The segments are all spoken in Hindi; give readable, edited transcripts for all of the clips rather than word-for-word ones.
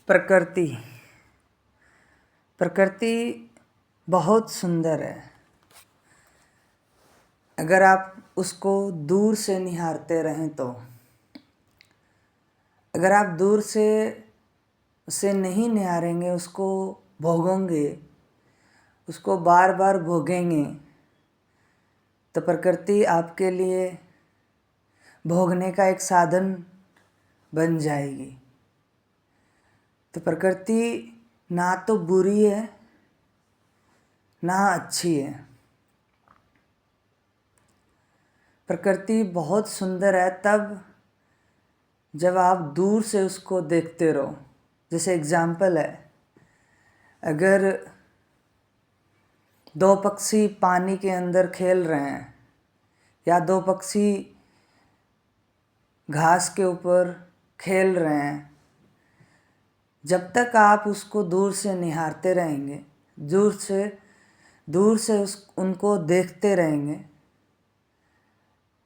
प्रकृति प्रकृति बहुत सुंदर है। अगर आप उसको दूर से निहारते रहें तो अगर आप दूर से उसे नहीं निहारेंगे, उसको भोगेंगे, उसको बार बार भोगेंगे, तो प्रकृति आपके लिए भोगने का एक साधन बन जाएगी। तो प्रकृति ना तो बुरी है ना अच्छी है। प्रकृति बहुत सुंदर है तब जब आप दूर से उसको देखते रहो। जैसे एग्जाम्पल है, अगर दो पक्षी पानी के अंदर खेल रहे हैं या दो पक्षी घास के ऊपर खेल रहे हैं, जब तक आप उसको दूर से निहारते रहेंगे, दूर से उनको देखते रहेंगे,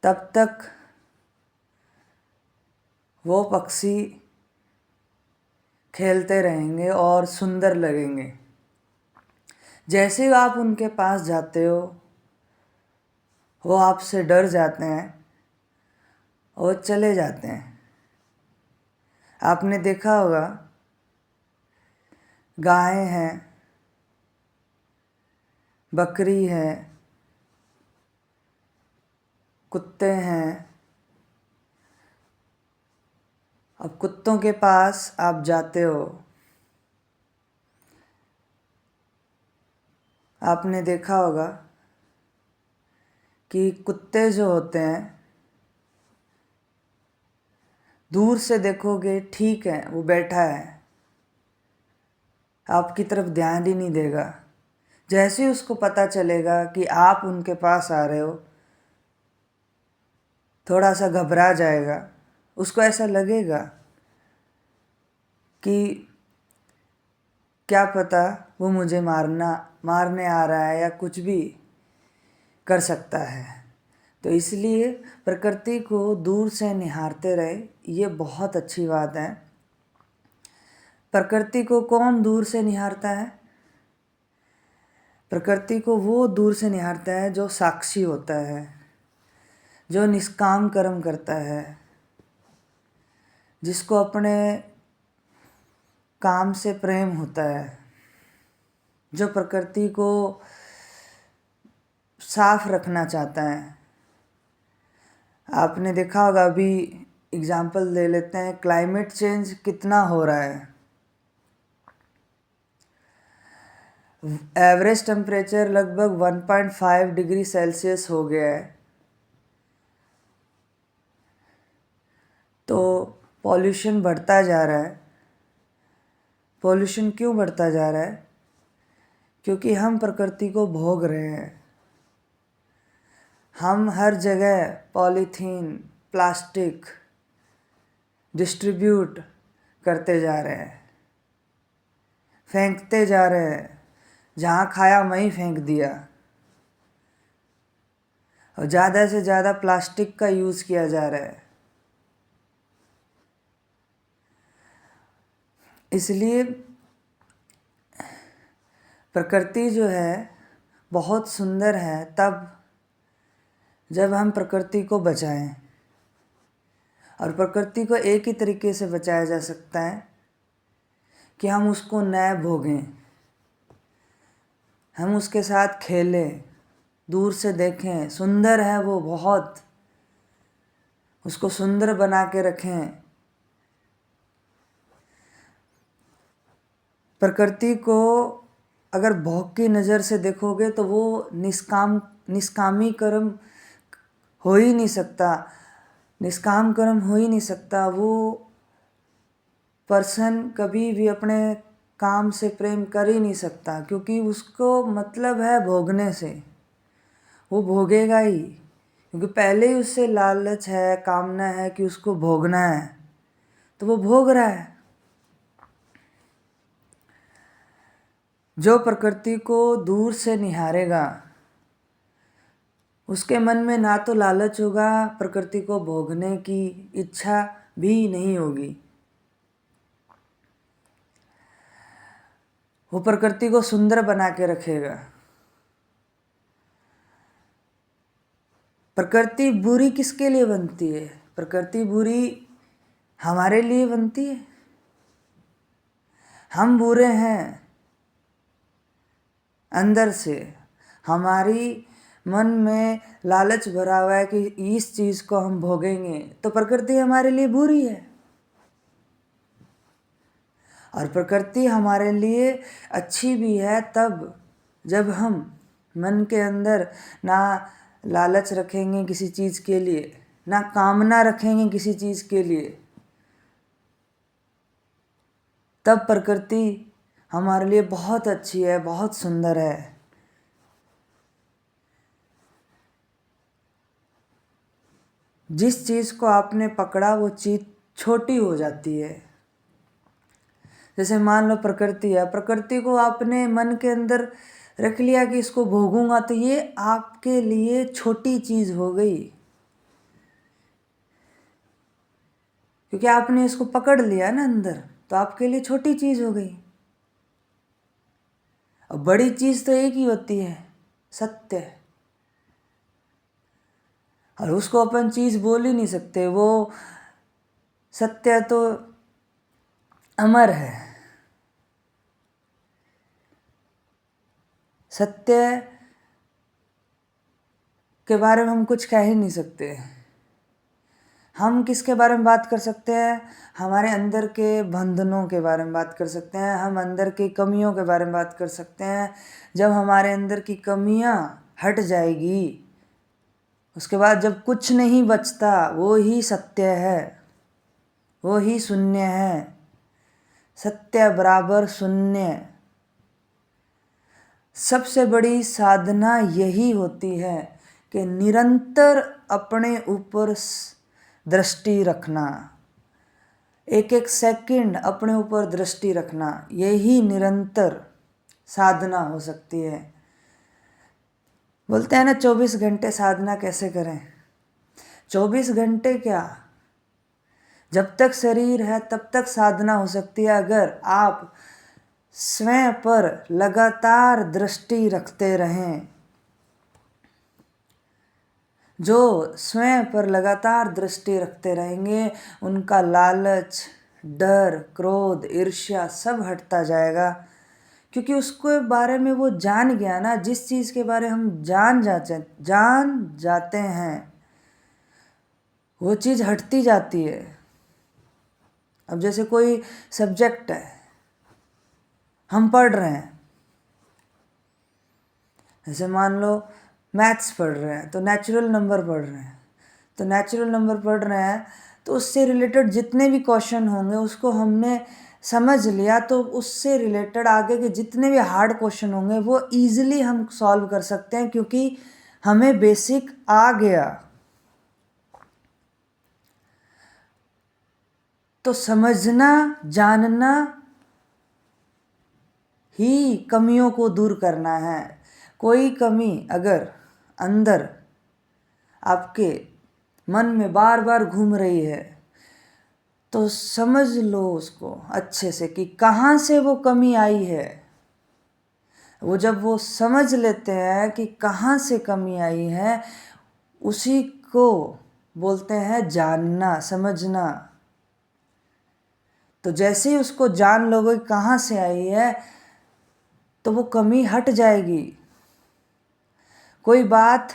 तब तक वो पक्षी खेलते रहेंगे और सुंदर लगेंगे। जैसे ही आप उनके पास जाते हो, वो आपसे डर जाते हैं और चले जाते हैं। आपने देखा होगा, गायें हैं, बकरी है, कुत्ते हैं। अब कुत्तों के पास आप जाते हो, आपने देखा होगा कि कुत्ते जो होते हैं, दूर से देखोगे ठीक है, वो बैठा है, आपकी तरफ ध्यान ही नहीं देगा। जैसे ही उसको पता चलेगा कि आप उनके पास आ रहे हो, थोड़ा सा घबरा जाएगा। उसको ऐसा लगेगा कि क्या पता वो मुझे मारने आ रहा है या कुछ भी कर सकता है। तो इसलिए प्रकृति को दूर से निहारते रहे, ये बहुत अच्छी बात है। प्रकृति को कौन दूर से निहारता है? प्रकृति को वो दूर से निहारता है जो साक्षी होता है, जो निष्काम कर्म करता है, जिसको अपने काम से प्रेम होता है, जो प्रकृति को साफ रखना चाहता है। आपने देखा होगा, अभी एग्जाम्पल ले लेते हैं, क्लाइमेट चेंज कितना हो रहा है। एवरेज टेम्परेचर लगभग 1.5 डिग्री सेल्सियस हो गया है। तो पॉल्यूशन बढ़ता जा रहा है। पॉल्यूशन क्यों बढ़ता जा रहा है? क्योंकि हम प्रकृति को भोग रहे हैं। हम हर जगह पॉलीथीन, प्लास्टिक डिस्ट्रीब्यूट करते जा रहे हैं, फेंकते जा रहे हैं। जहाँ खाया वहीं फेंक दिया, और ज़्यादा से ज़्यादा प्लास्टिक का यूज़ किया जा रहा है। इसलिए प्रकृति जो है बहुत सुंदर है तब जब हम प्रकृति को बचाएं। और प्रकृति को एक ही तरीके से बचाया जा सकता है कि हम उसको न भोगें, हम उसके साथ खेलें, दूर से देखें। सुंदर है वो बहुत, उसको सुंदर बना के रखें। प्रकृति को अगर भोग की नज़र से देखोगे तो वो निष्कामी कर्म हो ही नहीं सकता, निष्काम कर्म हो ही नहीं सकता। वो पर्सन कभी भी अपने काम से प्रेम कर ही नहीं सकता, क्योंकि उसको मतलब है भोगने से। वो भोगेगा ही, क्योंकि पहले ही उससे लालच है, कामना है कि उसको भोगना है, तो वो भोग रहा है। जो प्रकृति को दूर से निहारेगा, उसके मन में ना तो लालच होगा, प्रकृति को भोगने की इच्छा भी नहीं होगी। वो प्रकृति को सुंदर बना के रखेगा। प्रकृति बुरी किसके लिए बनती है? प्रकृति बुरी हमारे लिए बनती है। हम बुरे हैं अंदर से, हमारी मन में लालच भरा हुआ है कि इस चीज़ को हम भोगेंगे, तो प्रकृति हमारे लिए बुरी है। और प्रकृति हमारे लिए अच्छी भी है तब जब हम मन के अंदर ना लालच रखेंगे किसी चीज़ के लिए, ना कामना रखेंगे किसी चीज़ के लिए, तब प्रकृति हमारे लिए बहुत अच्छी है, बहुत सुंदर है। जिस चीज़ को आपने पकड़ा वो चीज़ छोटी हो जाती है। जैसे मान लो प्रकृति है, प्रकृति को आपने मन के अंदर रख लिया कि इसको भोगूंगा, तो ये आपके लिए छोटी चीज़ हो गई, क्योंकि आपने इसको पकड़ लिया ना अंदर, तो आपके लिए छोटी चीज़ हो गई। और बड़ी चीज़ तो एक ही होती है, सत्य। और उसको अपन चीज़ बोल ही नहीं सकते, वो सत्य तो अमर है। सत्य के बारे में हम कुछ कह ही नहीं सकते। हम किसके बारे में बात कर सकते हैं? हमारे अंदर के बंधनों के बारे में बात कर सकते हैं, हम अंदर की कमियों के बारे में बात कर सकते हैं। जब हमारे अंदर की कमियां हट जाएगी, उसके बाद जब कुछ नहीं बचता, वो ही सत्य है, वो ही शून्य है। सत्य बराबर शून्य। सबसे बड़ी साधना यही होती है कि निरंतर अपने ऊपर दृष्टि रखना, एक एक सेकंड अपने ऊपर दृष्टि रखना, यही निरंतर साधना हो सकती है। बोलते हैं ना 24 घंटे साधना कैसे करें? 24 घंटे क्या, जब तक शरीर है तब तक साधना हो सकती है, अगर आप स्वयं पर लगातार दृष्टि रखते रहें। जो स्वयं पर लगातार दृष्टि रखते रहेंगे, उनका लालच, डर, क्रोध, ईर्ष्या सब हटता जाएगा, क्योंकि उसके बारे में वो जान गया ना। जिस चीज़ के बारे हम जान जाते हैं, वो चीज़ हटती जाती है। अब जैसे कोई सब्जेक्ट है, हम पढ़ रहे हैं, जैसे मान लो मैथ्स पढ़ रहे हैं, तो नेचुरल नंबर पढ़ रहे हैं, तो नेचुरल नंबर पढ़ रहे हैं, तो उससे रिलेटेड जितने भी क्वेश्चन होंगे उसको हमने समझ लिया, तो उससे रिलेटेड आगे के जितने भी हार्ड क्वेश्चन होंगे वो इजीली हम सॉल्व कर सकते हैं, क्योंकि हमें बेसिक आ गया। तो समझना, जानना ही कमियों को दूर करना है। कोई कमी अगर अंदर आपके मन में बार बार घूम रही है, तो समझ लो उसको अच्छे से कि कहाँ से वो कमी आई है। वो जब वो समझ लेते हैं कि कहाँ से कमी आई है, उसी को बोलते हैं जानना, समझना। तो जैसे ही उसको जान लोगे कहाँ से आई है, तो वो कमी हट जाएगी। कोई बात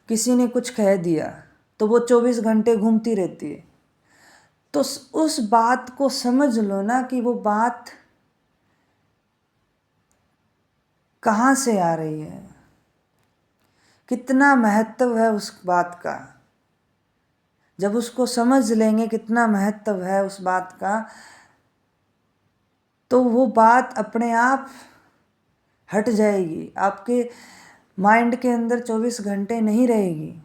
किसी ने कुछ कह दिया, तो वो 24 घंटे घूमती रहती है, तो उस बात को समझ लो ना कि वो बात कहाँ से आ रही है, कितना महत्व है उस बात का। जब उसको समझ लेंगे कितना महत्व है उस बात का, तो वो बात अपने आप हट जाएगी, आपके माइंड के अंदर 24 घंटे नहीं रहेगी,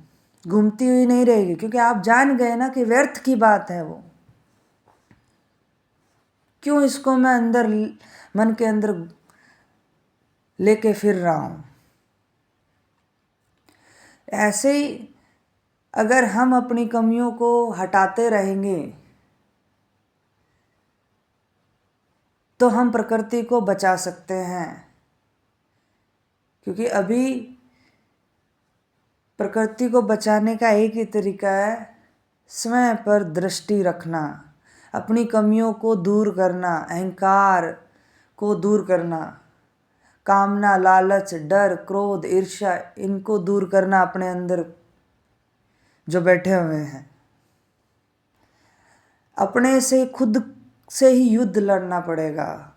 घूमती हुई नहीं रहेगी, क्योंकि आप जान गए ना कि व्यर्थ की बात है वो। क्यों इसको मैं अंदर मन के अंदर लेके फिर रहा हूं। ऐसे ही अगर हम अपनी कमियों को हटाते रहेंगे, तो हम प्रकृति को बचा सकते हैं। क्योंकि अभी प्रकृति को बचाने का एक ही तरीका है स्वयं पर दृष्टि रखना, अपनी कमियों को दूर करना, अहंकार को दूर करना, कामना, लालच, डर, क्रोध, ईर्ष्या, इनको दूर करना अपने अंदर जो बैठे हुए हैं। अपने से खुद से ही युद्ध लड़ना पड़ेगा।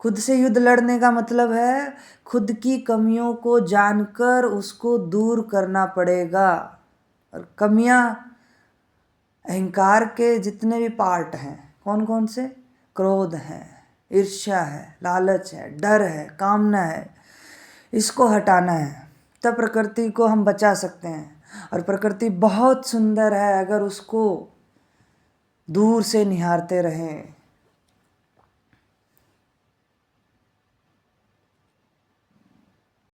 खुद से युद्ध लड़ने का मतलब है खुद की कमियों को जानकर उसको दूर करना पड़ेगा। और कमियां अहंकार के जितने भी पार्ट हैं, कौन कौन से? क्रोध है, ईर्ष्या है, लालच है, डर है, कामना है, इसको हटाना है। तब प्रकृति को हम बचा सकते हैं। और प्रकृति बहुत सुंदर है अगर उसको दूर से निहारते रहें।